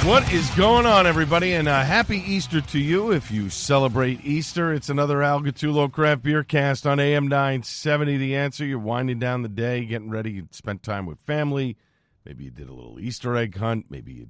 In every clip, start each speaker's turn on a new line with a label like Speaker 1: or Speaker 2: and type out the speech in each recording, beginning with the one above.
Speaker 1: What is going on, everybody? And happy Easter to you if you celebrate Easter. It's another Al Gattulo Craft Beer Cast on AM 970. The Answer. You're winding down the day, getting ready. You spent time with family. Maybe you did a little Easter egg hunt. Maybe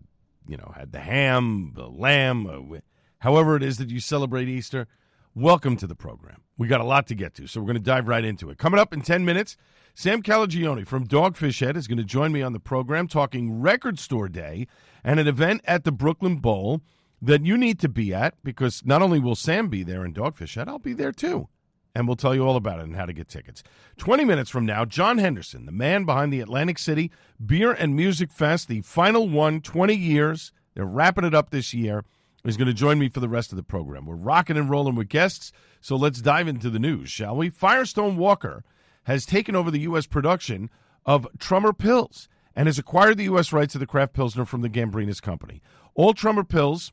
Speaker 1: you had the ham, the lamb, however it is that you celebrate Easter. Welcome to the program. We got a lot to get to, so we're going to dive right into it. Coming up in 10 minutes, Sam Calagione from Dogfish Head is going to join me on the program talking Record Store Day and an event at the Brooklyn Bowl that you need to be at, because not only will Sam be there in Dogfish Head, I'll be there too. And we'll tell you all about it and how to get tickets. 20 minutes from now, John Henderson, the man behind the Atlantic City Beer and Music Fest, the final one, 20 years. They're wrapping it up this year. He's going to join me for the rest of the program. We're rocking and rolling with guests, so let's dive into the news, shall we? Firestone Walker has taken over the U.S. production of Trummer Pils and has acquired the U.S. rights to the craft Pilsner from the Gambrinus Company. All Trummer Pils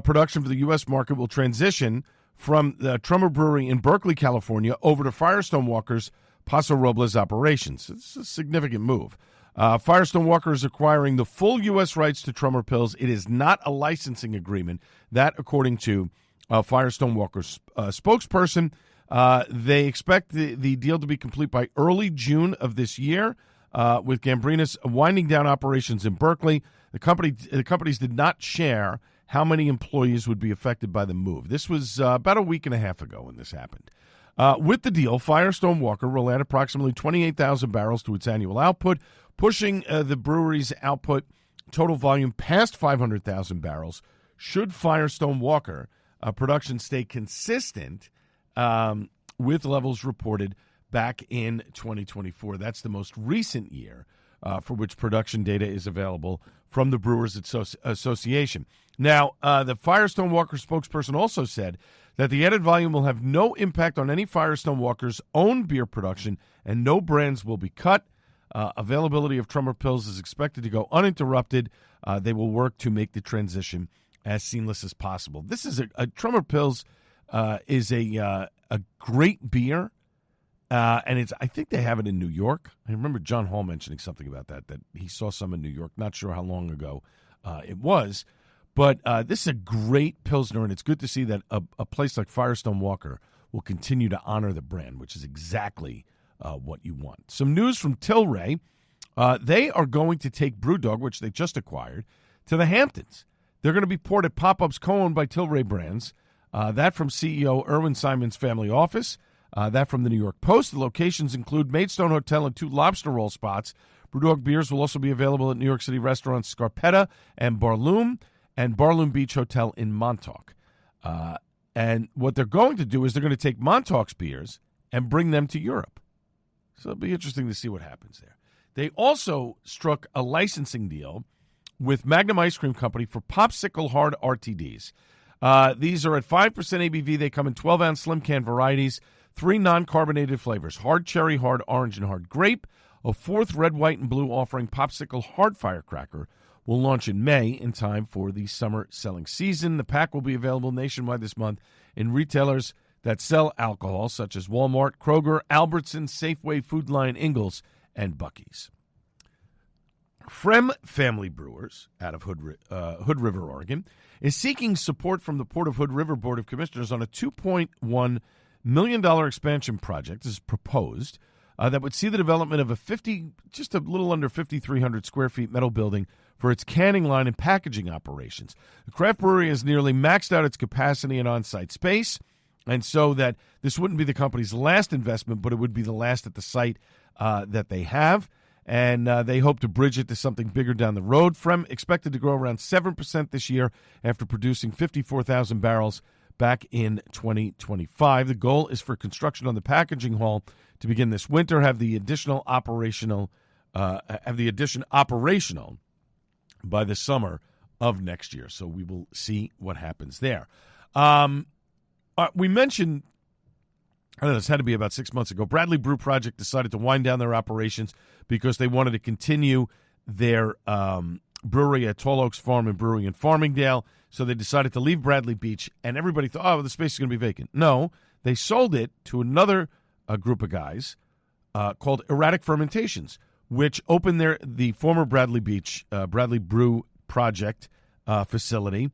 Speaker 1: production for the U.S. market will transition from the Trummer Brewery in Berkeley, California, over to Firestone Walker's Paso Robles operations. It's a significant move. Firestone Walker is acquiring the full U.S. rights to Trummer Pils. It is not a licensing agreement. That, according to Firestone Walker's spokesperson, they expect the deal to be complete by early June of this year, with Gambrinus winding down operations in Berkeley. The companies did not share how many employees would be affected by the move. This was about a week and a half ago when this happened. With the deal, Firestone Walker will add approximately 28,000 barrels to its annual output, pushing the brewery's output total volume past 500,000 barrels. Should Firestone Walker production stay consistent with levels reported back in 2024? That's the most recent year for which production data is available from the Brewers Association. Now, the Firestone Walker spokesperson also said that the added volume will have no impact on any Firestone Walker's own beer production and no brands will be cut. Availability of Trummer Pils is expected to go uninterrupted. They will work to make the transition as seamless as possible. This is a Trummer Pils is a great beer, and I think they have it in New York. I remember John Hall mentioning something about that he saw some in New York. Not sure how long ago it was, but this is a great Pilsner, and it's good to see that a place like Firestone Walker will continue to honor the brand, which is exactly what you want. Some news from Tilray. They are going to take BrewDog, which they just acquired, to the Hamptons. They're going to be poured at pop-ups co-owned by Tilray Brands. That from CEO Irwin Simon's family office. That from the New York Post. The locations include Maidstone Hotel and 2 lobster roll spots. BrewDog beers will also be available at New York City restaurants Scarpetta and Barloom Beach Hotel in Montauk. And what they're going to do is they're going to take Montauk's beers and bring them to Europe. So it'll be interesting to see what happens there. They also struck a licensing deal with Magnum Ice Cream Company for Popsicle Hard RTDs. These are at 5% ABV. They come in 12-ounce slim can varieties, 3 non-carbonated flavors, hard cherry, hard orange, and hard grape. A 4th red, white, and blue offering, Popsicle Hard Firecracker, will launch in May in time for the summer selling season. The pack will be available nationwide this month in retailers that sell alcohol, such as Walmart, Kroger, Albertsons, Safeway, Food Lion, Ingalls, and Buc-ee's. Frem Family Brewers, out of Hood River, Oregon, is seeking support from the Port of Hood River Board of Commissioners on a $2.1 million expansion project. This is proposed that would see the development of just a little under 5,300 square feet metal building for its canning line and packaging operations. The craft brewery has nearly maxed out its capacity and on-site space, and so that this wouldn't be the company's last investment, but it would be the last at the site that they have. And they hope to bridge it to something bigger down the road. Frem expected to grow around 7% this year after producing 54,000 barrels back in 2025. The goal is for construction on the packaging hall to begin this winter, have the addition operational by the summer of next year. So we will see what happens there. We mentioned, I don't know, this had to be about 6 months ago, Bradley Brew Project decided to wind down their operations because they wanted to continue their brewery at Tall Oaks Farm and Brewery in Farmingdale. So they decided to leave Bradley Beach, and everybody thought, oh, the space is going to be vacant. No, they sold it to another group of guys called Erratic Fermentations, which opened the former Bradley Beach, Bradley Brew Project facility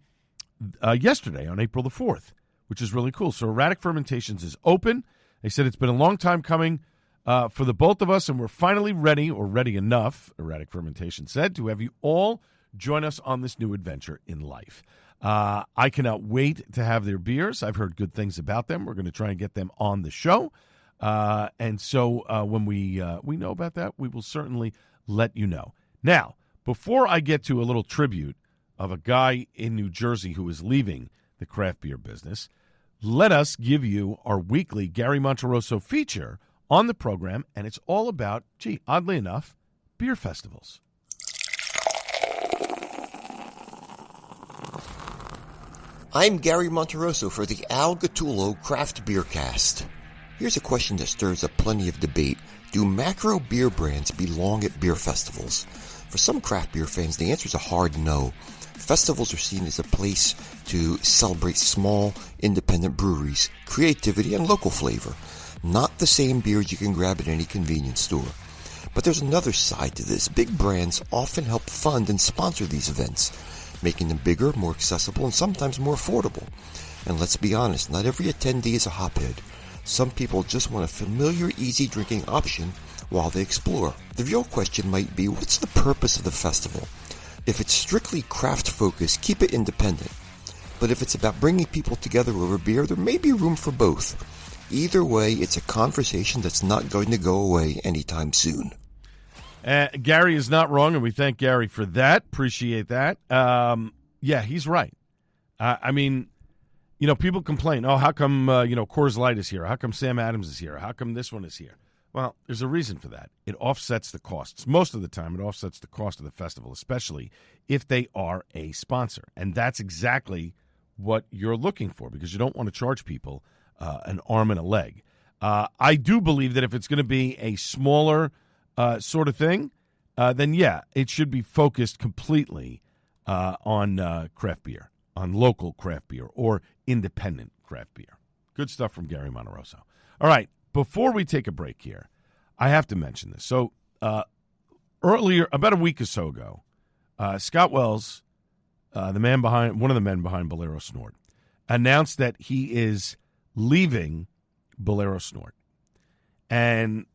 Speaker 1: yesterday on April the 4th, which is really cool. So Erratic Fermentations is open. They said it's been a long time coming for the both of us, and we're finally ready, or ready enough, Erratic Fermentation said, to have you all join us on this new adventure in life. I cannot wait to have their beers. I've heard good things about them. We're going to try and get them on the show. And so when we know about that, we will certainly let you know. Now, before I get to a little tribute of a guy in New Jersey who is leaving the craft beer business, let us give you our weekly Gary Monterosso feature on the program, and it's all about, oddly enough, beer festivals.
Speaker 2: I'm Gary Monterosso for the Al Gattulo Craft Beer Cast. Here's a question that stirs up plenty of debate. Do macro beer brands belong at beer festivals? For some craft beer fans, the answer is a hard no. Festivals are seen as a place to celebrate small, independent breweries, creativity, and local flavor. Not the same beers you can grab at any convenience store. But there's another side to this. Big brands often help fund and sponsor these events, making them bigger, more accessible, and sometimes more affordable. And let's be honest, not every attendee is a hophead. Some people just want a familiar, easy drinking option while they explore. The real question might be, what's the purpose of the festival? If it's strictly craft focused, keep it independent. But if it's about bringing people together over beer, there may be room for both. Either way, it's a conversation that's not going to go away anytime soon.
Speaker 1: Gary is not wrong, and we thank Gary for that. Appreciate that. Yeah, he's right. I mean, people complain, how come, Coors Light is here? How come Sam Adams is here? How come this one is here? Well, there's a reason for that. It offsets the costs. Most of the time, it offsets the cost of the festival, especially if they are a sponsor. And that's exactly what you're looking for, because you don't want to charge people an arm and a leg. I do believe that if it's going to be a smaller sort of thing, then, yeah, it should be focused completely on craft beer, on local craft beer or independent craft beer. Good stuff from Gary Monterosso. All right. Before we take a break here, I have to mention this. So earlier, about a week or so ago, Scott Wells, one of the men behind Bolero Snort, announced that he is leaving Bolero Snort. And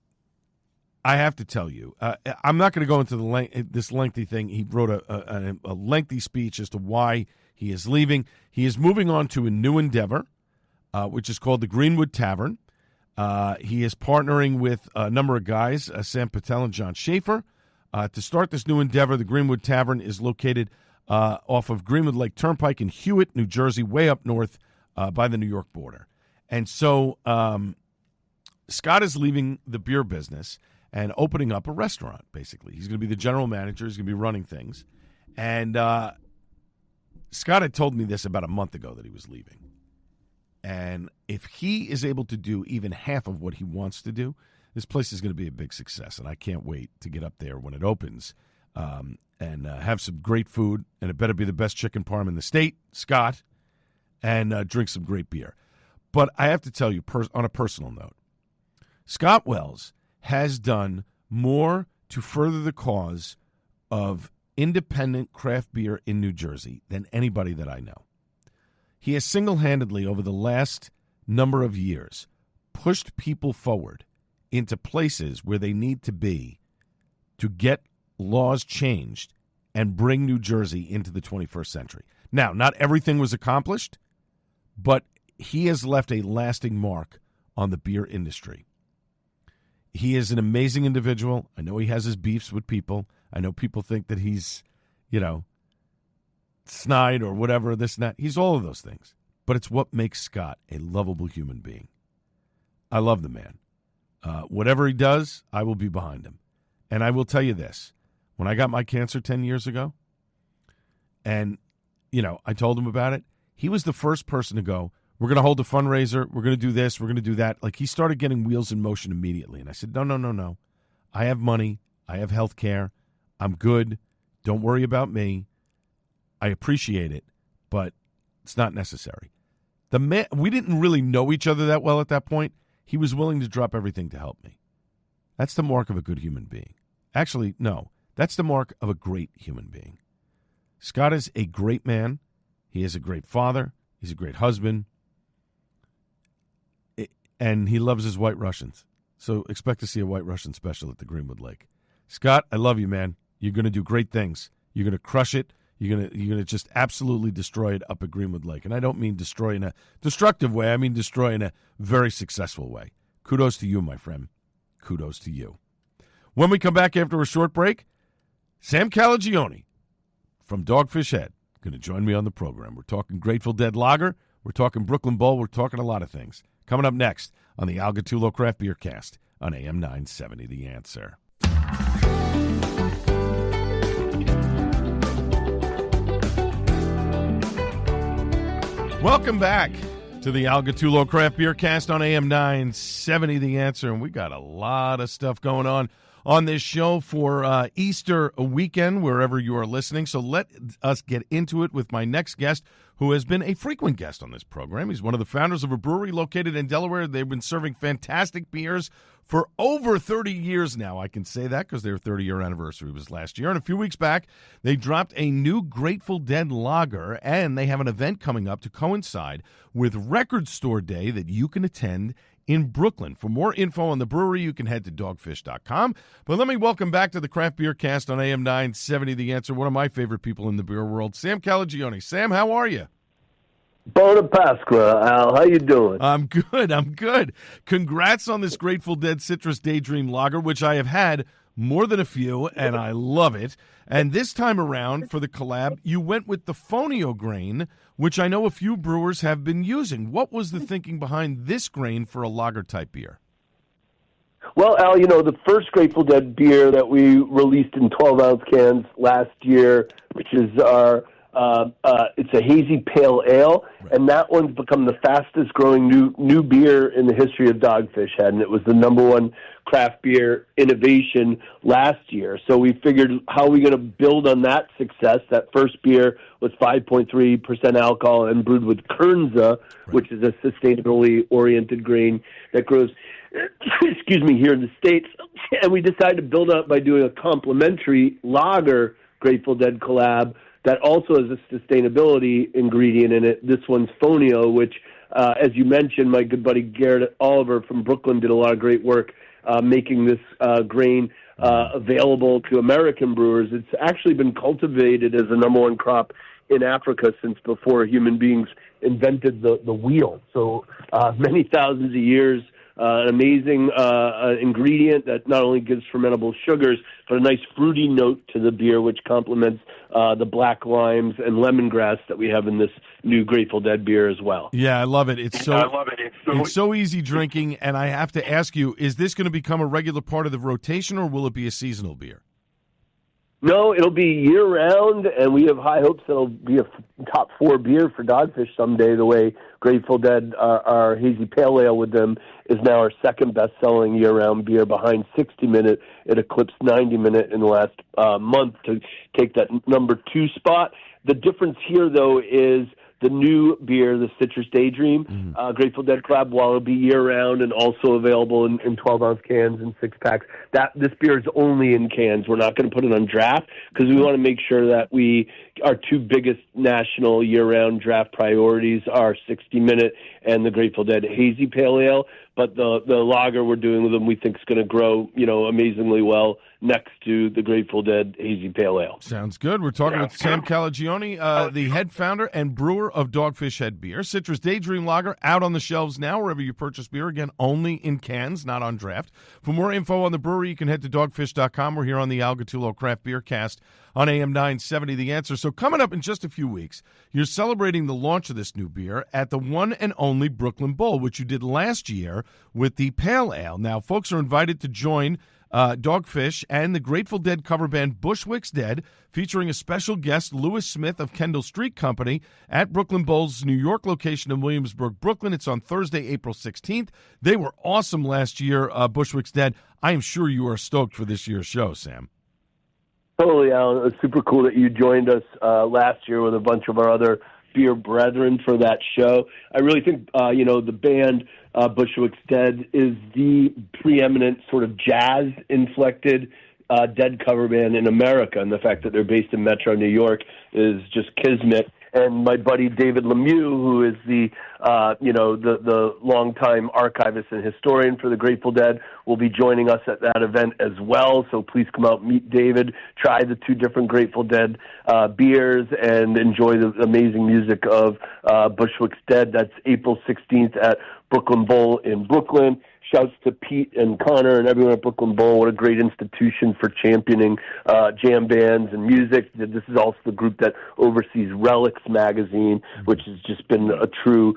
Speaker 1: I have to tell you, I'm not going to go into this lengthy thing. He wrote a lengthy speech as to why he is leaving. He is moving on to a new endeavor, which is called the Greenwood Tavern. He is partnering with a number of guys, Sam Patel and John Schaefer, to start this new endeavor. The Greenwood Tavern is located off of Greenwood Lake Turnpike in Hewitt, New Jersey, way up north by the New York border. And so Scott is leaving the beer business and opening up a restaurant, basically. He's going to be the general manager. He's going to be running things. And Scott had told me this about a month ago that he was leaving. And if he is able to do even half of what he wants to do, this place is going to be a big success. And I can't wait to get up there when it opens and have some great food. And it better be the best chicken parm in the state, Scott, and drink some great beer. But I have to tell you, on a personal note, Scott Wells has done more to further the cause of independent craft beer in New Jersey than anybody that I know. He has single-handedly, over the last number of years, pushed people forward into places where they need to be to get laws changed and bring New Jersey into the 21st century. Now, not everything was accomplished, but he has left a lasting mark on the beer industry. He is an amazing individual. I know he has his beefs with people. I know people think that he's, snide or whatever, this and that. He's all of those things. But it's what makes Scott a lovable human being. I love the man. Whatever he does, I will be behind him. And I will tell you this. When I got my cancer 10 years ago, and, I told him about it, he was the first person to go, we're going to hold a fundraiser, we're going to do this, we're going to do that. Like, he started getting wheels in motion immediately. And I said, no. I have money. I have health care. I'm good. Don't worry about me. I appreciate it, but it's not necessary. The man, we didn't really know each other that well at that point. He was willing to drop everything to help me. That's the mark of a good human being. Actually, no. That's the mark of a great human being. Scott is a great man. He is a great father. He's a great husband. And he loves his White Russians. So expect to see a White Russian special at the Greenwood Lake. Scott, I love you, man. You're going to do great things. You're going to crush it. You're going to just absolutely destroy it up at Greenwood Lake. And I don't mean destroy in a destructive way. I mean destroy in a very successful way. Kudos to you, my friend. Kudos to you. When we come back after a short break, Sam Calagione from Dogfish Head going to join me on the program. We're talking Grateful Dead Lager. We're talking Brooklyn Bowl. We're talking a lot of things. Coming up next on the Al Gattullo Craft Beer Cast on AM 970 The Answer. Welcome back to the Al Gattullo Craft Beer Cast on AM 970 The Answer. And we got a lot of stuff going on this show for Easter weekend, wherever you are listening. So let us get into it with my next guest, who has been a frequent guest on this program. He's one of the founders of a brewery located in Delaware. They've been serving fantastic beers for over 30 years now. I can say that because their 30-year anniversary was last year. And a few weeks back, they dropped a new Grateful Dead lager, and they have an event coming up to coincide with Record Store Day that you can attend in Brooklyn. For more info on the brewery, you can head to dogfish.com. But let me welcome back to the Craft Beer Cast on AM 970 The Answer, one of my favorite people in the beer world, Sam Calagione. Sam, how are you?
Speaker 3: Bona Pasqua, Al. How you doing?
Speaker 1: I'm good. Congrats on this Grateful Dead Citrus Daydream Lager, which I have had more than a few, and I love it. And this time around, for the collab, you went with the Fonio grain, which I know a few brewers have been using. What was the thinking behind this grain for a lager-type beer?
Speaker 3: Well, Al, the first Grateful Dead beer that we released in 12-ounce cans last year, which is our it's a hazy pale ale, right. And that one's become the fastest growing new beer in the history of Dogfish Head, and it was the #1 craft beer innovation last year. So we figured, how are we going to build on that success? That first beer was 5.3% alcohol and brewed with Kernza, right, which is a sustainably oriented grain that grows here in the States. And we decided to build up by doing a complementary lager Grateful Dead collab that also has a sustainability ingredient in it. This one's Fonio, which, as you mentioned, my good buddy Garrett Oliver from Brooklyn did a lot of great work making this grain available to American brewers. It's actually been cultivated as the #1 crop in Africa since before human beings invented the wheel. So many thousands of years. An amazing ingredient that not only gives fermentable sugars, but a nice fruity note to the beer, which complements the black limes and lemongrass that we have in this new Grateful Dead beer as well.
Speaker 1: Yeah, I love it. It's so easy drinking, and I have to ask you, is this going to become a regular part of the rotation, or will it be a seasonal beer?
Speaker 3: No, it'll be year-round, and we have high hopes that it'll be a top 4 beer for Dogfish someday, the way Grateful Dead, our Hazy Pale Ale with them, is now our second best-selling year-round beer behind 60 Minute. It eclipsed 90 Minute in the last month to take that #2 spot. The difference here, though, is the new beer, the Citrus Daydream, Grateful Dead collab, while it'll be year-round and also available in 12-ounce cans and 6-packs, this beer is only in cans. We're not going to put it on draft because we want to make sure that our 2 biggest national year-round draft priorities are 60 Minute and the Grateful Dead Hazy Pale Ale. But the lager we're doing with them, we think is going to grow, amazingly well next to the Grateful Dead Hazy Pale Ale.
Speaker 1: Sounds good. We're talking with Sam Calagione, the head founder and brewer of Dogfish Head Beer. Citrus Daydream Lager out on the shelves now wherever you purchase beer. Again, only in cans, not on draft. For more info on the brewery, you can head to dogfish.com. We're here on the Al Gattullo Craft Beer Cast on AM 970 The Answer. So coming up in just a few weeks, you're celebrating the launch of this new beer at the one and only Brooklyn Bowl, which you did last year with the Pale Ale. Now, folks are invited to join Dogfish and the Grateful Dead cover band Bushwick's Dead, featuring a special guest, Lewis Smith of Kendall Street Company, at Brooklyn Bowl's New York location in Williamsburg, Brooklyn. It's on Thursday, April 16th. They were awesome last year, Bushwick's Dead. I am sure you are stoked for this year's show, Sam.
Speaker 3: Totally, Alan. It was super cool that you joined us last year with a bunch of our other beer brethren for that show. I really think, the band Bushwick's Dead is the preeminent sort of jazz-inflected dead cover band in America, and the fact that they're based in Metro New York is just kismet. And my buddy David Lemieux, who is the longtime archivist and historian for the Grateful Dead, will be joining us at that event as well. So please come out, meet David, try the 2 different Grateful Dead beers, and enjoy the amazing music of Bushwick's Dead. That's April 16th at Brooklyn Bowl in Brooklyn. Shouts to Pete and Connor and everyone at Brooklyn Bowl. What a great institution for championing jam bands and music. This is also the group that oversees Relics magazine, which has just been a true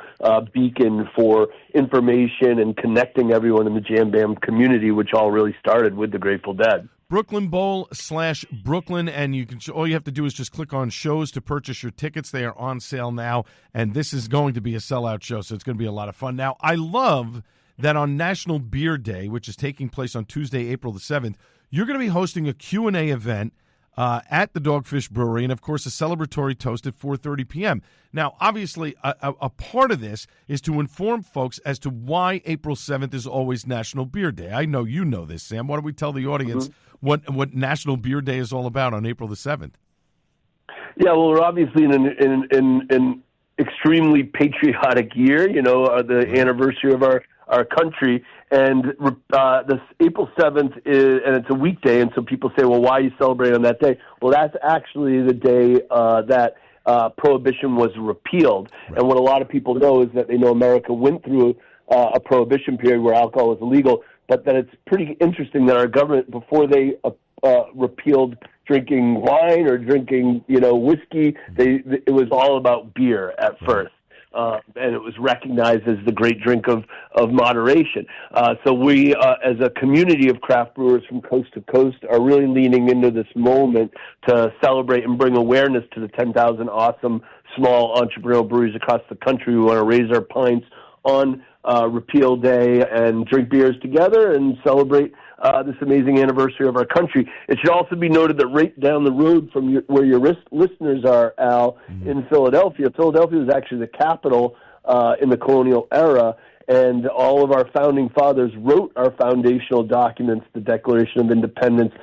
Speaker 3: beacon for information and connecting everyone in the jam band community, which all really started with the Grateful Dead.
Speaker 1: Brooklyn Bowl /Brooklyn, and you can. All you have to do is just click on shows to purchase your tickets. They are on sale now, and this is going to be a sellout show, so it's going to be a lot of fun. Now, I love that on National Beer Day, which is taking place on Tuesday, April the 7th, you're going to be hosting a Q&A event at the Dogfish Brewery, and, of course, a celebratory toast at 4:30 p.m. Now, obviously, a part of this is to inform folks as to why April 7th is always National Beer Day. I know you know this, Sam. Why don't we tell the audience what National Beer Day is all about on April the 7th?
Speaker 3: Yeah, well, we're obviously in an extremely patriotic year, the anniversary of our country, and this April 7th is, and it's a weekday, and so people say, well, why are you celebrating on that day? Well, that's actually the day that Prohibition was repealed, and what a lot of people know is that they know America went through a Prohibition period where alcohol was illegal, but that it's pretty interesting that our government, before they repealed drinking wine or drinking, whiskey, it was all about beer at first. And it was recognized as the great drink of moderation. So we, as a community of craft brewers from coast to coast, are really leaning into this moment to celebrate and bring awareness to the 10,000 awesome small entrepreneurial breweries across the country. We want to raise our pints on Repeal Day and drink beers together and celebrate this amazing anniversary of our country. It should also be noted that right down the road from where your listeners are, Al, in Philadelphia was actually the capital in the colonial era, and all of our founding fathers wrote our foundational documents, the Declaration of Independence,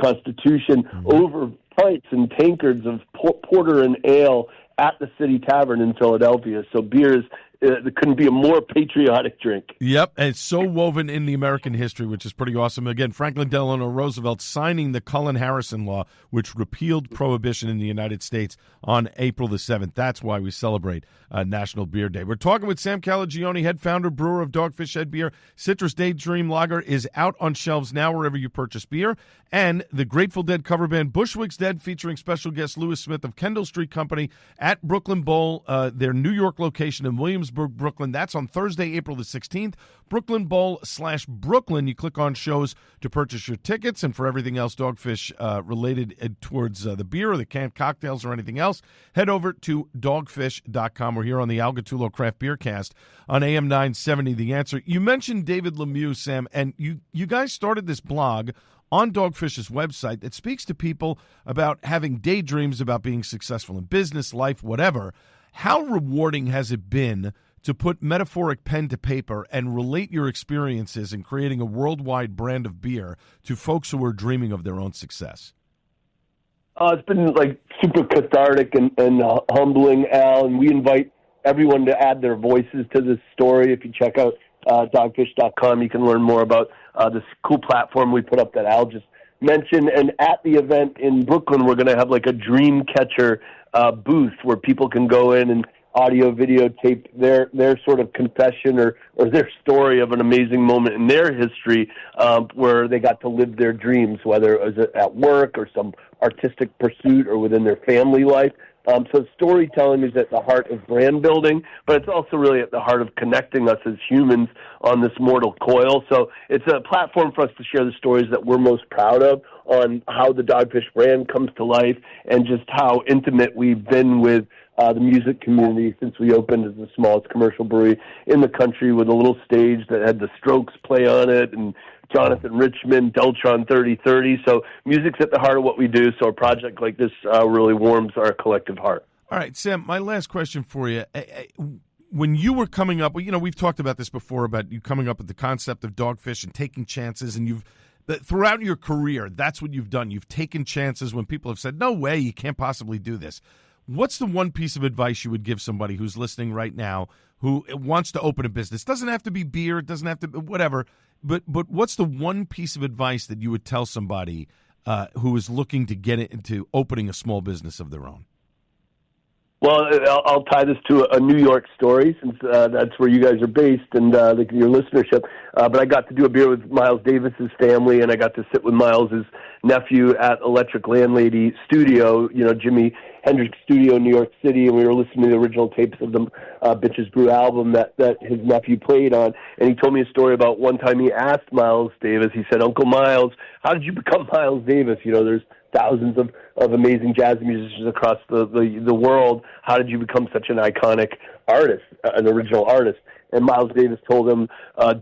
Speaker 3: Constitution, over pints and tankards of porter and ale at the City Tavern in Philadelphia. So beer there couldn't be a more patriotic drink.
Speaker 1: Yep, and it's so woven in the American history, which is pretty awesome. Again, Franklin Delano Roosevelt signing the Cullen-Harrison Law, which repealed Prohibition in the United States on April the 7th. That's why we celebrate National Beer Day. We're talking with Sam Calagione, head founder, brewer of Dogfish Head Beer. Citrus Daydream Lager is out on shelves now wherever you purchase beer. And the Grateful Dead cover band Bushwick's Dead, featuring special guest Lewis Smith of Kendall Street Company at Brooklyn Bowl, their New York location in Williamsburg, Brooklyn. That's on Thursday, April the 16th. Brooklyn Bowl /Brooklyn. You click on shows to purchase your tickets, and for everything else Dogfish related towards the beer or the canned cocktails or anything else, head over to dogfish.com. We're here on the Al Gattullo Craft Beer Cast on AM 970 The Answer. You mentioned David Lemieux, Sam, and you guys started this blog on Dogfish's website that speaks to people about having daydreams about being successful in business, life, whatever. How rewarding has it been to put metaphoric pen to paper and relate your experiences in creating a worldwide brand of beer to folks who are dreaming of their own success?
Speaker 3: It's been super cathartic and humbling, Al, and we invite everyone to add their voices to this story. If you check out dogfish.com, you can learn more about this cool platform we put up that Al just mentioned. And at the event in Brooklyn, we're going to have a dream catcher booth where people can go in and audio videotape their sort of confession or their story of an amazing moment in their history where they got to live their dreams, whether it was at work or some artistic pursuit or within their family life. So storytelling is at the heart of brand building, but it's also really at the heart of connecting us as humans on this mortal coil. So it's a platform for us to share the stories that we're most proud of on how the Dogfish brand comes to life and just how intimate we've been with the music community since we opened as the smallest commercial brewery in the country, with a little stage that had the Strokes play on it and Jonathan Richman, Deltron 3030. So music's at the heart of what we do, so a project like this really warms our collective heart.
Speaker 1: All right, Sam, my last question for you. When you were coming up, we've talked about this before, about you coming up with the concept of Dogfish and taking chances, and you've that throughout your career, that's what you've done. You've taken chances when people have said, no way, you can't possibly do this. What's the one piece of advice you would give somebody who's listening right now who wants to open a business? Doesn't have to be beer, it doesn't have to be whatever, but what's the one piece of advice that you would tell somebody who is looking to get into opening a small business of their own?
Speaker 3: Well, I'll tie this to a New York story since that's where you guys are based and your listenership. But I got to do a beer with Miles Davis's family, and I got to sit with Miles's nephew at Electric Landlady Studio, Jimi Hendrix Studio in New York City, and we were listening to the original tapes of the Bitches Brew album that his nephew played on. And he told me a story about one time he asked Miles Davis, he said, Uncle Miles, how did you become Miles Davis? There's thousands of amazing jazz musicians across the world. How did you become such an iconic artist, an original artist? And Miles Davis told him,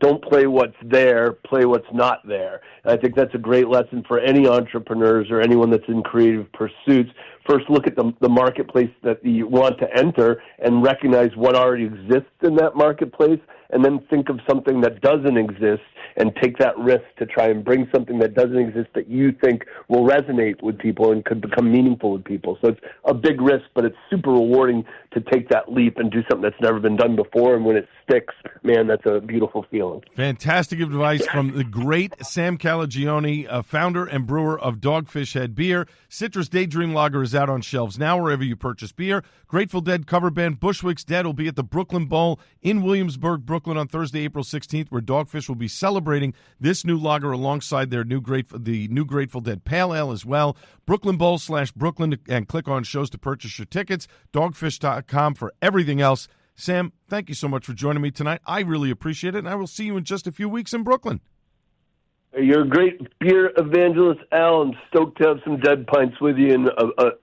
Speaker 3: don't play what's there, play what's not there. And I think that's a great lesson for any entrepreneurs or anyone that's in creative pursuits. First, look at the marketplace that you want to enter and recognize what already exists in that marketplace, and then think of something that doesn't exist and take that risk to try and bring something that doesn't exist that you think will resonate with people and could become meaningful with people. So it's a big risk, but it's super rewarding to take that leap and do something that's never been done before. And when it sticks, man, that's a beautiful feeling.
Speaker 1: Fantastic advice from the great Sam Calagione, founder and brewer of Dogfish Head Beer. Citrus Daydream Lager is out on shelves now wherever you purchase beer. Grateful Dead cover band Bushwick's Dead will be at the Brooklyn Bowl in Williamsburg, Brooklyn on Thursday, April 16th, where Dogfish will be celebrating this new lager alongside their new Grateful Dead Pale Ale as well. Brooklyn Bowl/Brooklyn, and click on shows to purchase your tickets. Dogfish.com for everything else. Sam, thank you so much for joining me tonight. I really appreciate it, and I will see you in just a few weeks in Brooklyn.
Speaker 3: You're a great beer evangelist, Al. I'm stoked to have some Dead Pints with you in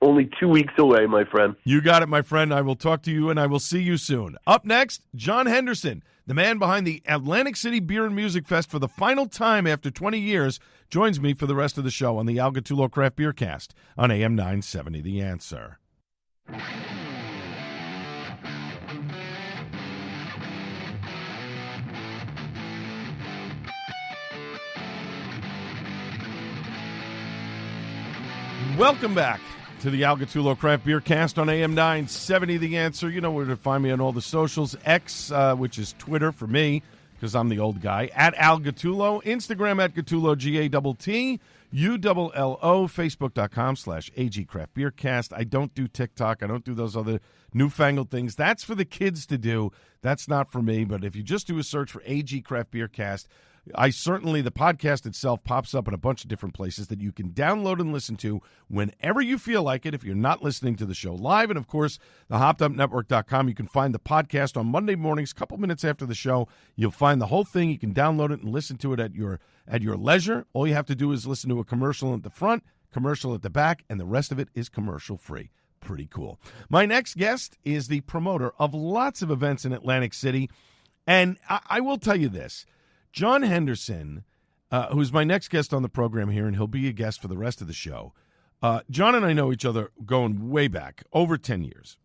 Speaker 3: only 2 weeks away, my friend.
Speaker 1: You got it, my friend. I will talk to you, and I will see you soon. Up next, John Henderson, the man behind the Atlantic City Beer and Music Fest for the final time after 20 years, joins me for the rest of the show on the Al Gattullo Craft Beer Cast on AM 970 The Answer. Welcome back to the Al Gattullo Craft Beer Cast on AM 970 The Answer. You know where to find me on all the socials. X, which is Twitter for me, because I'm the old guy, at Al Gattullo. Instagram at Gattullo, G-A-T-T, U-L-L-O, Facebook.com/AG Craft Beer Cast. I don't do TikTok. I don't do those other newfangled things. That's for the kids to do. That's not for me. But if you just do a search for AG Craft Beer Cast, the podcast itself pops up in a bunch of different places that you can download and listen to whenever you feel like it if you're not listening to the show live. And, of course, the HoppedUpNetwork.com. You can find the podcast on Monday mornings, a couple minutes after the show. You'll find the whole thing. You can download it and listen to it at your leisure. All you have to do is listen to a commercial at the front, commercial at the back, and the rest of it is commercial-free. Pretty cool. My next guest is the promoter of lots of events in Atlantic City. And I will tell you this. John Henderson, who's my next guest on the program here, and he'll be a guest for the rest of the show. John and I know each other going way back, over 10 years.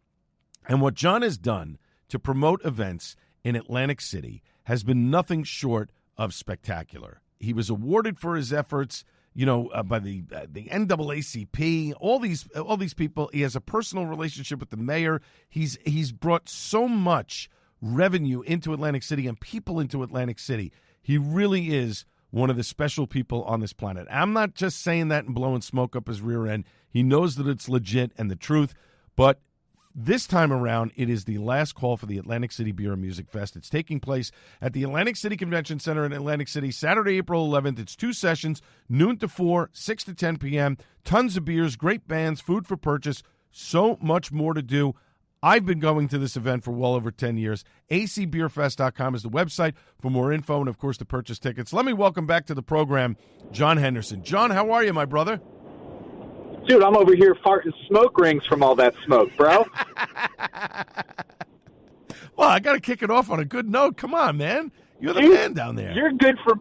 Speaker 1: And what John has done to promote events in Atlantic City has been nothing short of spectacular. He was awarded for his efforts, by the NAACP, all these people. He has a personal relationship with the mayor. He's brought so much revenue into Atlantic City and people into Atlantic City. He really is one of the special people on this planet. I'm not just saying that and blowing smoke up his rear end. He knows that it's legit and the truth. But this time around, it is the last call for the Atlantic City Beer and Music Fest. It's taking place at the Atlantic City Convention Center in Atlantic City, Saturday, April 11th. It's 2 sessions, noon to 4, 6 to 10 p.m. Tons of beers, great bands, food for purchase, so much more to do. I've been going to this event for well over 10 years. acbeerfest.com is the website for more info and, of course, to purchase tickets. Let me welcome back to the program John Henderson. John, how are you, my brother?
Speaker 4: Dude, I'm over here farting smoke rings from all that smoke, bro.
Speaker 1: Well, I got to kick it off on a good note. Come on, man. You're the man down there.
Speaker 4: You're good for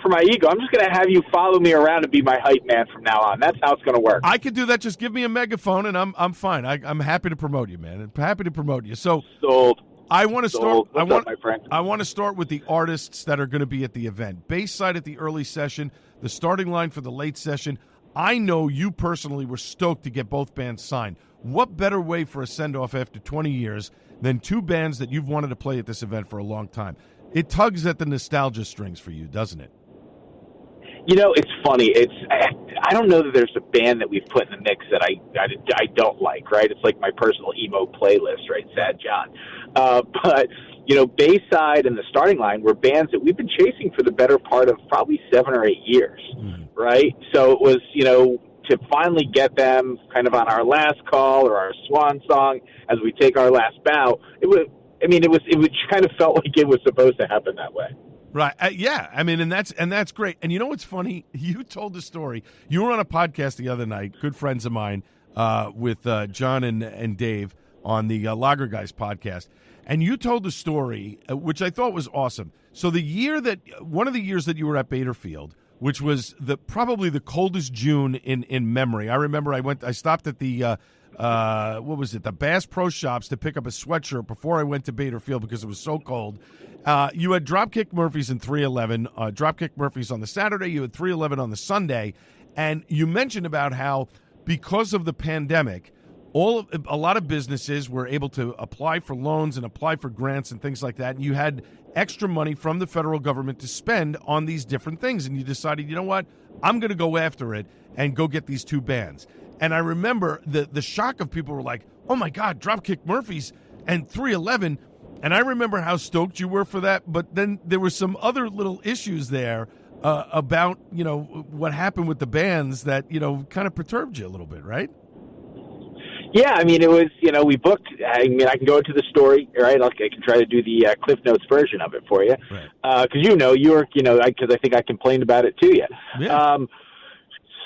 Speaker 4: my ego. I'm just going to have you follow me around and be my hype man from now on. That's how it's going to work.
Speaker 1: I could do that. Just give me a megaphone, and I'm fine. I'm happy to promote you, man. I'm happy to promote you. So
Speaker 4: sold.
Speaker 1: I want to start.
Speaker 4: What's up, my friend?
Speaker 1: I want to start with the artists that are going to be at the event. Bayside at the early session, the starting line for the late session. I know you personally were stoked to get both bands signed. What better way for a send-off after 20 years than two bands that you've wanted to play at this event for a long time? It tugs at the nostalgia strings for you, doesn't it?
Speaker 4: You know, it's funny. I don't know that there's a band that we've put in the mix that I don't like, right? It's like my personal emo playlist, right? Sad John. But, you know, Bayside and the starting line were bands that we've been chasing for the better part of probably 7 or 8 years, right? So it was, you know, to finally get them kind of on our last call or our swan song as we take our last bow, it kind of felt like it was supposed to happen that way.
Speaker 1: Right. Yeah. I mean, and that's great. And you know what's funny? You told the story. You were on a podcast the other night, good friends of mine, with John and Dave on the Lager Guys podcast. And you told the story, which I thought was awesome. So one of the years that you were at Baderfield, which was probably the coldest June in memory. I remember I stopped at the the Bass Pro Shops to pick up a sweatshirt before I went to Baderfield because it was so cold. You had Dropkick Murphys in 311, Dropkick Murphys on the Saturday. You had 311 on the Sunday. And you mentioned about how because of the pandemic, a lot of businesses were able to apply for loans and apply for grants and things like that. And you had extra money from the federal government to spend on these different things. And you decided, you know what, I'm going to go after it and go get these two bands. And I remember the shock of people were like, oh, my God, Dropkick Murphys and 311. And I remember how stoked you were for that. But then there were some other little issues there about, you know, what happened with the bands that, you know, kind of perturbed you a little bit, right?
Speaker 4: Yeah, I mean, it was, you know, we booked, I mean, I can go into the story, right? I can try to do the Cliff Notes version of it for you. Right. Because, because I think I complained about it to you. Yeah.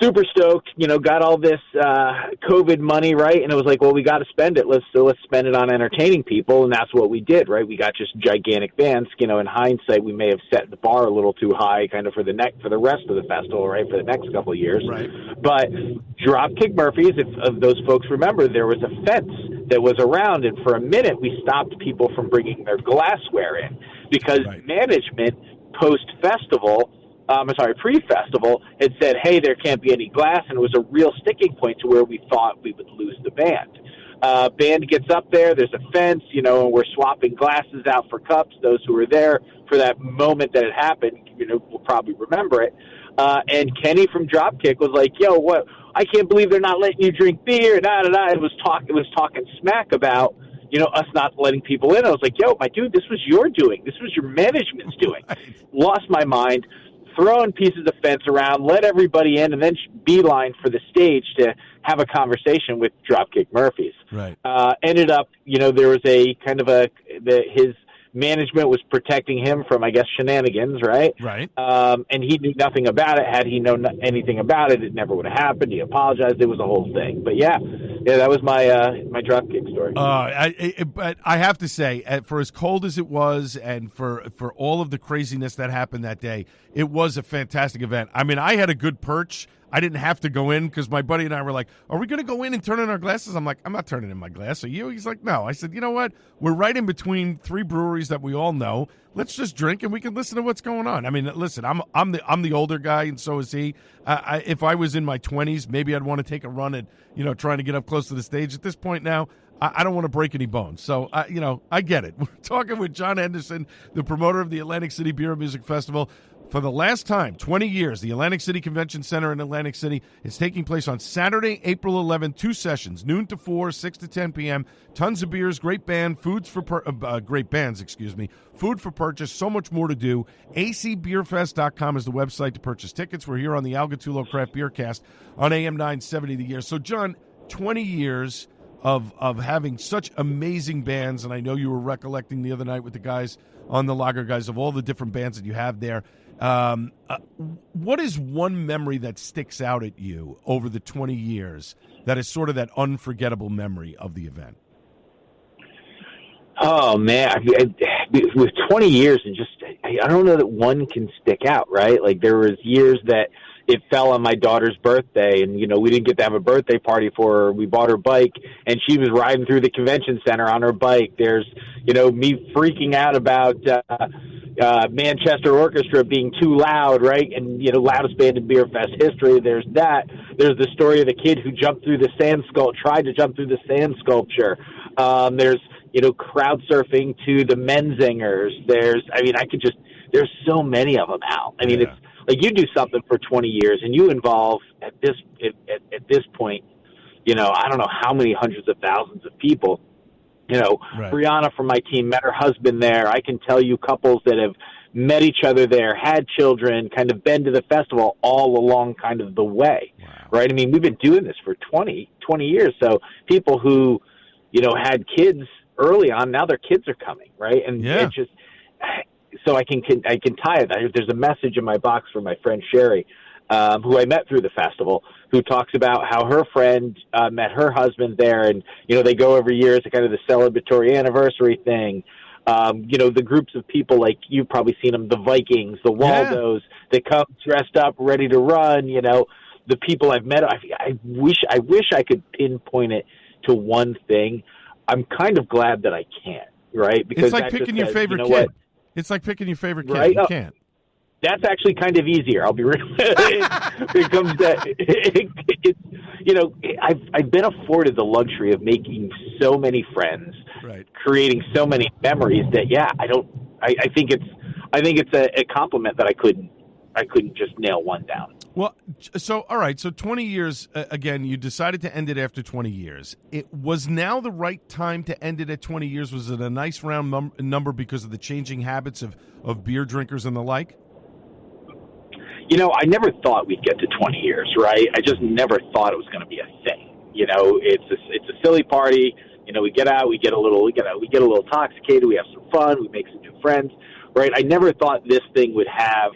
Speaker 4: Super stoked, you know, got all this COVID money, right? And it was like, well, we got to spend it. Let's spend it on entertaining people, and that's what we did, right? We got just gigantic bands. You know, in hindsight, we may have set the bar a little too high, kind of for the rest of the festival, right? For the next couple of years, right? But Dropkick Murphys, if those folks remember, there was a fence that was around, and for a minute, we stopped people from bringing their glassware in because management post-festival. Pre-festival had said, hey, there can't be any glass, and it was a real sticking point to where we thought we would lose the band. Band gets up there, there's a fence, you know, and we're swapping glasses out for cups. Those who were there for that moment that it happened, you know, will probably remember it. And Kenny from Dropkick was like, yo, what? I can't believe they're not letting you drink beer, It was talking smack about, you know, us not letting people in. I was like, yo, my dude, this was your doing. This was your management's doing. Lost my mind. Throwing pieces of fence around, let everybody in, and then beeline for the stage to have a conversation with Dropkick Murphys.
Speaker 1: Right.
Speaker 4: Ended up, you know, there was a kind of his management was protecting him from, I guess, shenanigans, right?
Speaker 1: Right.
Speaker 4: And he knew nothing about it. Had he known anything about it, it never would have happened. He apologized. It was a whole thing. But yeah, that was my Dropkick story.
Speaker 1: But I have to say, for as cold as it was, and for all of the craziness that happened that day, it was a fantastic event. I mean, I had a good perch. I didn't have to go in because my buddy and I were like, are we going to go in and turn in our glasses? I'm like, I'm not turning in my glass. Are you? He's like, no. I said, you know what? We're right in between three breweries that we all know. Let's just drink and we can listen to what's going on. I mean, listen, I'm the older guy, and so is he. If I was in my 20s, maybe I'd want to take a run at, you know, trying to get up close to the stage. At this point now, I don't want to break any bones. So, you know, I get it. We're talking with John Henderson, the promoter of the Atlantic City Beer and Music Festival. For the last time, 20 years, the Atlantic City Convention Center in Atlantic City is taking place on Saturday, April 11th, 2 sessions, noon to 4, 6 to 10 p.m. Tons of beers, great band, food for purchase, so much more to do. acbeerfest.com is the website to purchase tickets. We're here on the Al Gattullo Craft Beer Cast on AM 970 The Year. So, John, 20 years of having such amazing bands, and I know you were recollecting the other night with the guys on the Lager Guys of all the different bands that you have there. What is one memory that sticks out at you over the 20 years that is sort of that unforgettable memory of the event?
Speaker 4: Oh, man. With 20 years, and just, I don't know that one can stick out, right? Like, there was years that it fell on my daughter's birthday, and we didn't get to have a birthday party for her. We bought her bike, and she was riding through the convention center on her bike. There's me freaking out about Manchester Orchestra being too loud, right? And loudest band in Beer Fest history. There's that. There's the story of the kid who jumped through the tried to jump through the sand sculpture. There's crowd surfing to the Menzingers. There's so many of them, Al. I mean, it's like you do something for 20 years and you involve at this point, I don't know how many hundreds of thousands of people. Right. Brianna from my team met her husband there. I can tell you couples that have met each other there, had children, kind of been to the festival all along kind of the way. Wow. Right? I mean, we've been doing this for 20 years. So people who, had kids early on, now their kids are coming, right? And it's just so I can tie it. There's a message in my box from my friend Sherry, who I met through the festival, who talks about how her friend met her husband there, and they go every year. It's kind of the celebratory anniversary thing. The groups of people, like you've probably seen them, the Vikings, the Waldos, they come dressed up, ready to run. The people I've met. I wish I could pinpoint it to one thing. I'm kind of glad that I can't. Right? Because
Speaker 1: it's like picking your favorite kid. It's like picking your favorite kid. Right? You can't.
Speaker 4: That's actually kind of easier. I'll be real. It comes that I've been afforded the luxury of making so many friends, right, creating so many memories that I think it's a compliment that I couldn't just nail one down.
Speaker 1: Well, so all right, so 20 years again. You decided to end it after 20 years. It was now the right time to end it at 20 years. Was it a nice round number because of the changing habits of beer drinkers and the like?
Speaker 4: I never thought we'd get to 20 years, right? I just never thought it was going to be a thing. It's a silly party. We get out, we get a little intoxicated, we have some fun, we make some new friends, right? I never thought this thing would have,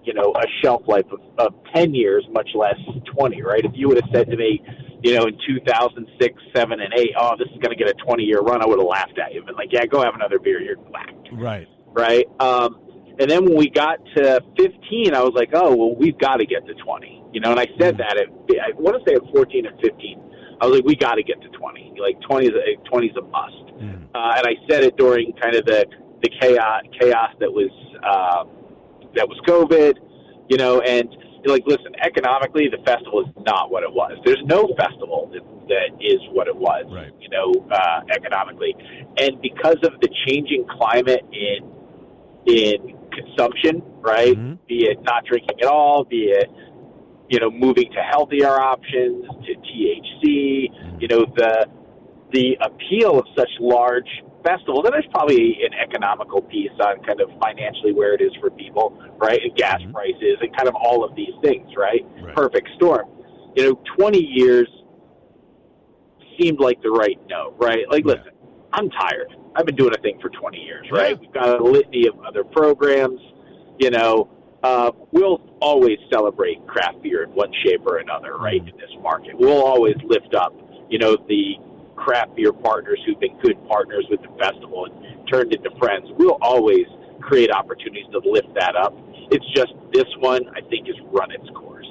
Speaker 4: a shelf life of 10 years, much less 20, right? If you would have said to me, in 2006, 7, and 8, oh, this is going to get a 20-year run, I would have laughed at you. Been like, yeah, go have another beer, you're whacked.
Speaker 1: Right.
Speaker 4: Right? And then when we got to 15, I was like, oh, well, we've got to get to 20. And I said that I want to say at 14 and 15. I was like, we got to get to 20. Like 20 is a must. And I said it during kind of the chaos that was COVID, and like, listen, economically, the festival is not what it was. There's no festival that is what it was, right, economically. And because of the changing climate in consumption, right? Mm-hmm. Be it not drinking at all, be it, moving to healthier options, to THC, the appeal of such large festivals, and there's probably an economical piece on kind of financially where it is for people, right? And gas mm-hmm. prices and kind of all of these things, right? Perfect storm. 20 years seemed like the right note, right? Like, listen, I'm tired. I've been doing a thing for 20 years, right? We've got a litany of other programs. We'll always celebrate craft beer in one shape or another, right, in this market. We'll always lift up, the craft beer partners who've been good partners with the festival and turned into friends. We'll always create opportunities to lift that up. It's just this one, I think, has run its course.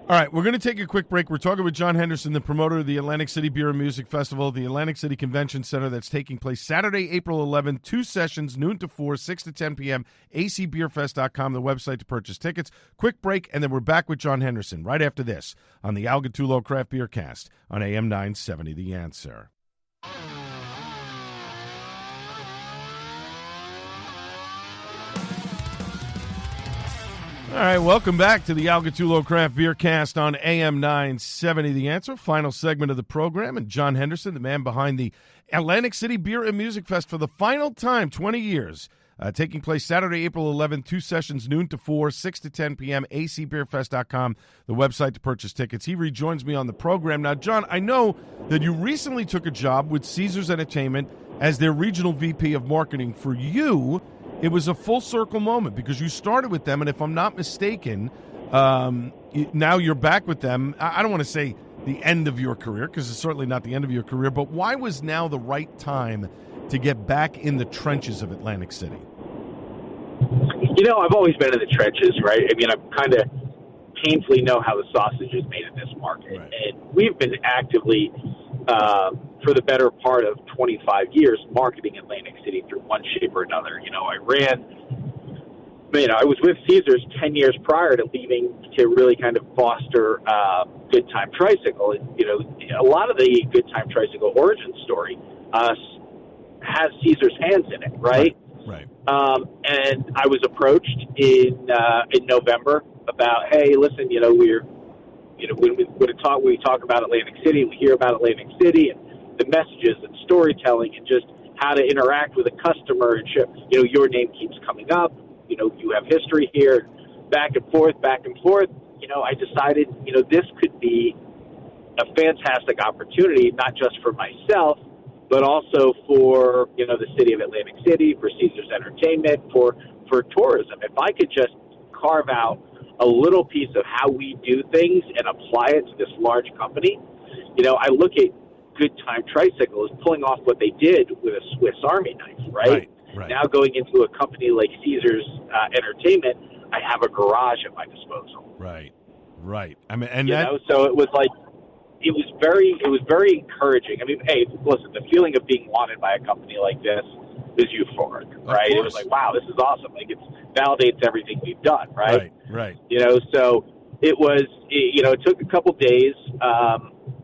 Speaker 1: All right, we're going to take a quick break. We're talking with John Henderson, the promoter of the Atlantic City Beer and Music Festival, the Atlantic City Convention Center that's taking place Saturday, April 11th, 2 sessions, noon to 4, 6 to 10 p.m., acbeerfest.com, the website to purchase tickets. Quick break, and then we're back with John Henderson right after this on the Al Gattullo Craft Beer Cast on AM 970, The Answer. All right, welcome back to the Al Gattullo Craft Beer Cast on AM 970, The Answer. Final segment of the program, and John Henderson, the man behind the Atlantic City Beer and Music Fest for the final time, 20 years, taking place Saturday, April 11th, 2 sessions, noon to 4, 6 to 10 p.m., acbeerfest.com, the website to purchase tickets. He rejoins me on the program. Now, John, I know that you recently took a job with Caesars Entertainment as their regional VP of marketing. For you, it was a full circle moment because you started with them, and if I'm not mistaken, now you're back with them. I don't want to say the end of your career because it's certainly not the end of your career, but why was now the right time to get back in the trenches of Atlantic City?
Speaker 4: I've always been in the trenches, right? I mean, I'm kind of painfully know how the sausage is made in this market.
Speaker 1: Right.
Speaker 4: And we've been actively, for the better part of 25 years, marketing Atlantic City through one shape or another. I was with Caesars 10 years prior to leaving to really kind of foster Good Time Tricycle. And, a lot of the Good Time Tricycle origin story has Caesars' hands in it, right?
Speaker 1: Right.
Speaker 4: And I was approached in November about, hey, listen, when we talk about Atlantic City, we hear about Atlantic City and the messages and storytelling and just how to interact with a customer and share, your name keeps coming up. You have history here, back and forth. I decided, this could be a fantastic opportunity, not just for myself, but also for, the city of Atlantic City, for Caesars Entertainment, for tourism. If I could just carve out a little piece of how we do things and apply it to this large company, I look at Good Time Tricycle as pulling off what they did with a Swiss Army knife, right?
Speaker 1: Right.
Speaker 4: Now going into a company like Caesars Entertainment, I have a garage at my disposal.
Speaker 1: Right. I mean, and
Speaker 4: so it was like, it was very encouraging. I mean, hey, listen, the feeling of being wanted by a company like this is euphoric, right? It was like, wow, this is awesome. Like, it validates everything we've done, right?
Speaker 1: Right.
Speaker 4: So it was, it took a couple days,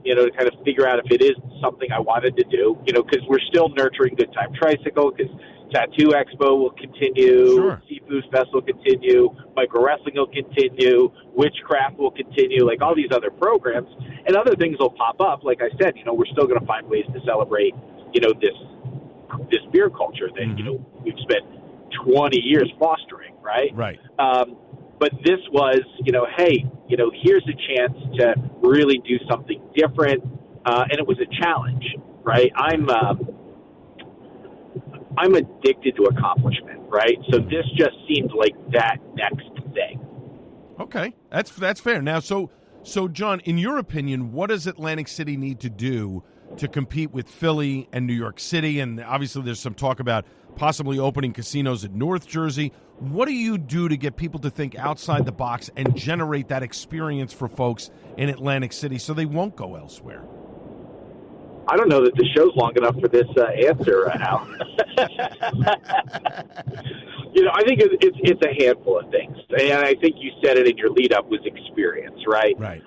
Speaker 4: to kind of figure out if it is something I wanted to do, because we're still nurturing Good Time Tricycle, because Tattoo Expo will continue,
Speaker 1: Sure.
Speaker 4: Seafood Fest will continue, Micro Wrestling will continue, Witchcraft will continue, like all these other programs, and other things will pop up. Like I said, we're still going to find ways to celebrate, this beer culture that, we've spent 20 years fostering, right?
Speaker 1: Right.
Speaker 4: But this was, hey, here's a chance to really do something different, and it was a challenge, right? I'm addicted to accomplishment, right? So this just seemed like that next thing.
Speaker 1: Okay, that's fair. Now, so John, in your opinion, what does Atlantic City need to do to compete with Philly and New York City? And obviously, there's some talk about possibly opening casinos in North Jersey. What do you do to get people to think outside the box and generate that experience for folks in Atlantic City so they won't go elsewhere?
Speaker 4: I don't know that the show's long enough for this answer, Al. I think it's a handful of things. And I think you said it in your lead-up was experience, right?
Speaker 1: Right.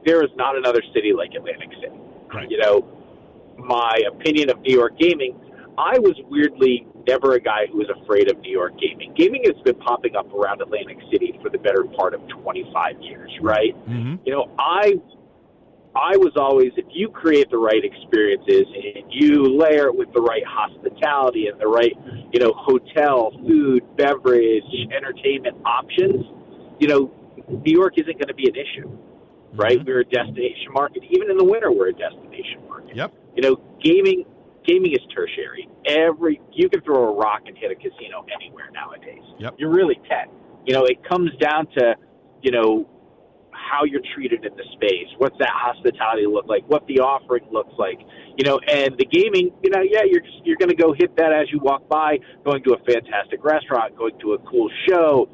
Speaker 4: There is not another city like Atlantic City.
Speaker 1: Right.
Speaker 4: My opinion of New York gaming, I was weirdly never a guy who was afraid of New York gaming. Gaming has been popping up around Atlantic City for the better part of 25 years, right?
Speaker 1: Mm-hmm.
Speaker 4: I was always, if you create the right experiences and you layer it with the right hospitality and the right, hotel, food, beverage, entertainment options, New York isn't going to be an issue, right? Mm-hmm. We're a destination market. Even in the winter, we're a destination market.
Speaker 1: Yep.
Speaker 4: Gaming is tertiary. You can throw a rock and hit a casino anywhere nowadays.
Speaker 1: Yep.
Speaker 4: You really can. It comes down to, how you're treated in the space, what's that hospitality look like, what the offering looks like, and the gaming, you're going to go hit that as you walk by, going to a fantastic restaurant, going to a cool show,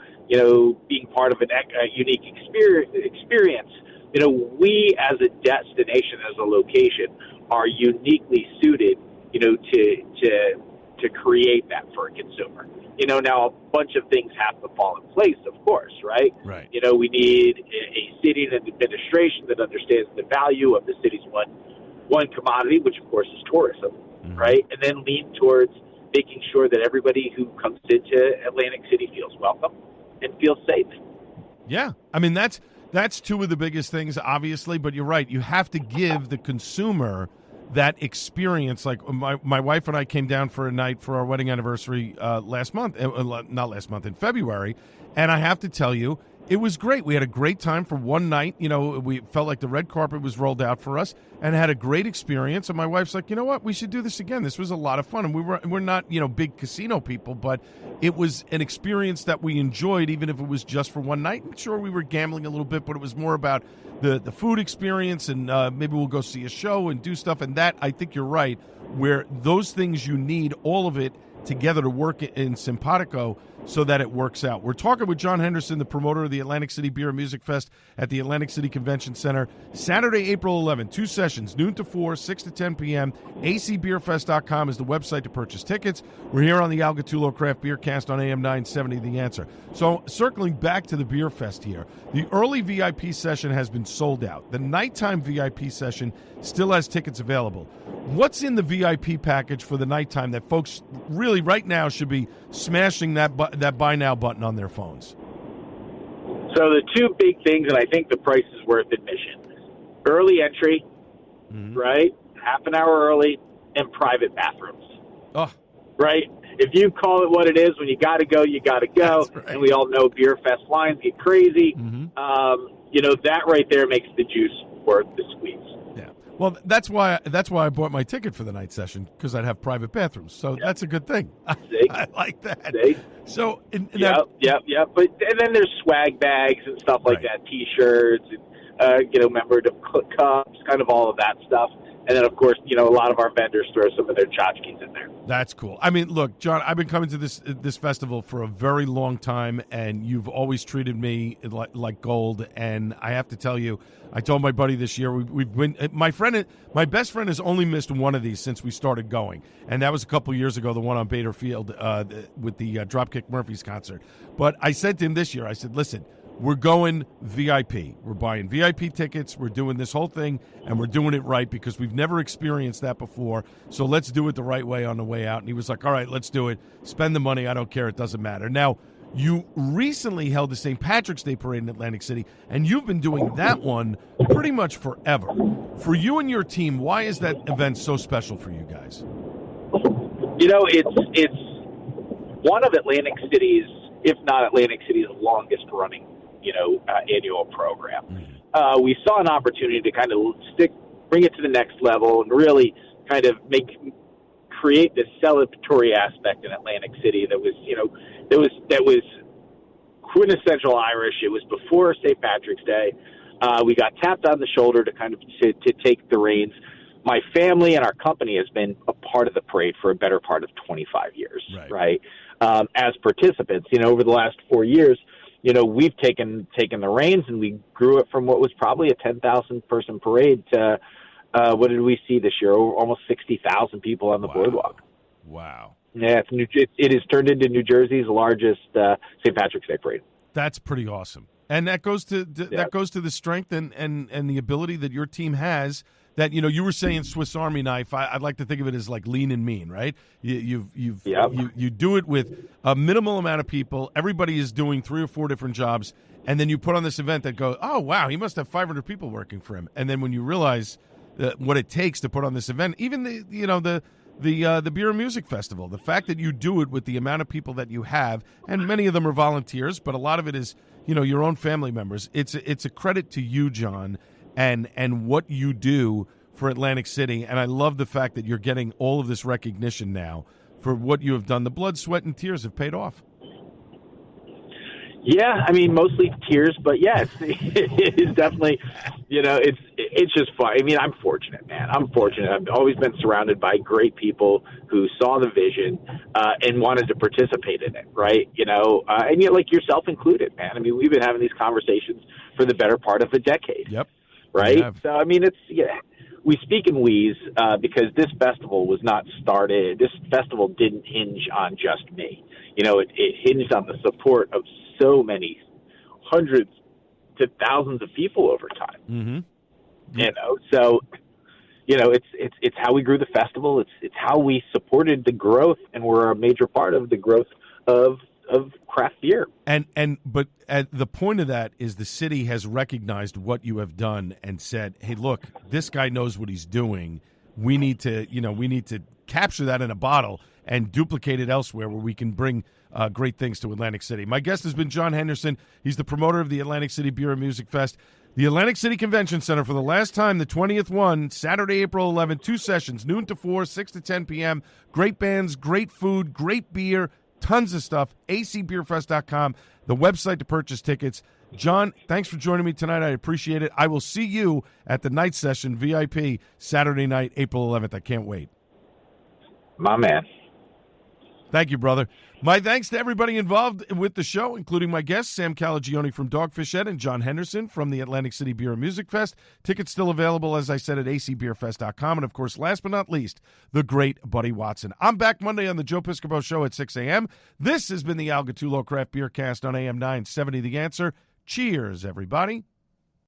Speaker 4: being part of a unique experience. We as a destination, as a location, are uniquely suited, to create that for a consumer. Now a bunch of things have to fall in place, of course, right?
Speaker 1: Right.
Speaker 4: We need a city and an administration that understands the value of the city's one commodity, which of course is tourism, mm-hmm. right? And then lean towards making sure that everybody who comes into Atlantic City feels welcome and feels safe.
Speaker 1: Yeah. I mean, that's two of the biggest things, obviously, but you're right. You have to give the consumer that experience. Like my wife and I came down for a night for our wedding anniversary in February, and I have to tell you, it was great. We had a great time for one night. We felt like the red carpet was rolled out for us and had a great experience. And my wife's like, you know what? We should do this again. This was a lot of fun. And we're not, big casino people, but it was an experience that we enjoyed, even if it was just for one night. And sure, we were gambling a little bit, but it was more about the food experience, and maybe we'll go see a show and do stuff. And that, I think you're right, where those things you need, all of it together to work in simpatico so that it works out. We're talking with John Henderson, the promoter of the Atlantic City Beer and Music Fest at the Atlantic City Convention Center. Saturday, April 11th, 2 sessions, noon to 4, 6 to 10 p.m. acbeerfest.com is the website to purchase tickets. We're here on the Al Gattullo Craft Beer Cast on AM 970, The Answer. So circling back to the Beer Fest here, the early VIP session has been sold out. The nighttime VIP session still has tickets available. What's in the VIP package for the nighttime that folks really right now should be smashing that buy now button on their phones?
Speaker 4: So the two big things, and I think the price is worth admission: early entry, right? Half an hour early, and private bathrooms.
Speaker 1: Oh,
Speaker 4: right. If you call it what it is, when you got to go, you got to go.
Speaker 1: Right.
Speaker 4: And we all know Beer Fest lines get crazy. That right there makes the juice worth the squeeze.
Speaker 1: Yeah. Well, that's why I bought my ticket for the night session, because I'd have private bathrooms. So that's a good thing. I like that.
Speaker 4: See?
Speaker 1: So,
Speaker 4: But and then there's swag bags and stuff like that, T-shirts, and memorabilia cups, kind of all of that stuff. And then, of course, a lot of our vendors throw some of their tchotchkes in there.
Speaker 1: That's cool. I mean, look, John, I've been coming to this festival for a very long time, and you've always treated me like gold. And I have to tell you, I told my buddy this year, we've been my best friend has only missed one of these since we started going, and that was a couple years ago, the one on Bader Field with the Dropkick Murphys concert. But I said to him this year, I said, listen, we're going VIP. We're buying VIP tickets. We're doing this whole thing, and we're doing it right because we've never experienced that before. So let's do it the right way on the way out. And he was like, all right, let's do it. Spend the money. I don't care. It doesn't matter. Now, you recently held the St. Patrick's Day Parade in Atlantic City, and you've been doing that one pretty much forever. For you and your team, why is that event so special for you guys?
Speaker 4: It's one of Atlantic City's, if not Atlantic City's longest running annual program. We saw an opportunity to kind of bring it to the next level and really kind of create this celebratory aspect in Atlantic City that was quintessential Irish. It was before St. Patrick's Day. We got tapped on the shoulder to kind of to take the reins. My family and our company has been a part of the parade for a better part of 25 years, right? As participants, over the last 4 years, we've taken the reins, and we grew it from what was probably a 10,000 person parade to what did we see this year? Almost 60,000 people on the boardwalk.
Speaker 1: Wow.
Speaker 4: Yeah, it has turned into New Jersey's largest St. Patrick's Day parade.
Speaker 1: That's pretty awesome, and that goes to the strength and the ability that your team has. That you were saying Swiss Army knife. I'd like to think of it as like lean and mean, right? You do it with a minimal amount of people. Everybody is doing 3 or 4 different jobs, and then you put on this event that goes, oh wow, he must have 500 people working for him. And then when you realize what it takes to put on this event, even the Beer and Music Festival, the fact that you do it with the amount of people that you have, and many of them are volunteers, but a lot of it is your own family members. It's a credit to you, John, and what you do for Atlantic City. And I love the fact that you're getting all of this recognition now for what you have done. The blood, sweat, and tears have paid off.
Speaker 4: Yeah, I mean, mostly tears, but yeah, it's definitely, it's just fun. I mean, I'm fortunate, man. I'm fortunate. I've always been surrounded by great people who saw the vision and wanted to participate in it, right? And yet, like yourself included, man. I mean, we've been having these conversations for the better part of a decade. Yep. Right? So, I mean, we speak in we's because this festival was not started. This festival didn't hinge on just me. It hinged on the support of so many hundreds to thousands of people over time. So it's how we grew the festival. It's how we supported the growth, and we're a major part of the growth of craft beer. But
Speaker 1: at the point of that is the city has recognized what you have done and said, hey, look, this guy knows what he's doing. We need to capture that in a bottle and duplicate it elsewhere where we can bring great things to Atlantic City. My guest has been John Henderson. He's the promoter of the Atlantic City Beer and Music Fest. The Atlantic City Convention Center for the last time, the 20th one, Saturday, April 11th, 2 sessions, noon to 4, 6 to 10 p.m. Great bands, great food, great beer, tons of stuff. acbeerfest.com, the website to purchase tickets. John, thanks for joining me tonight. I appreciate it. I will see you at the night session, VIP, Saturday night, April 11th. I can't wait.
Speaker 4: My man.
Speaker 1: Thank you, brother. My thanks to everybody involved with the show, including my guests, Sam Calagione from Dogfish Ed and John Henderson from the Atlantic City Beer and Music Fest. Tickets still available, as I said, at acbeerfest.com. And, of course, last but not least, the great Buddy Watson. I'm back Monday on the Joe Piscopo Show at 6 a.m. This has been the Al Gattullo Craft Beer Cast on AM 970 The Answer. Cheers, everybody.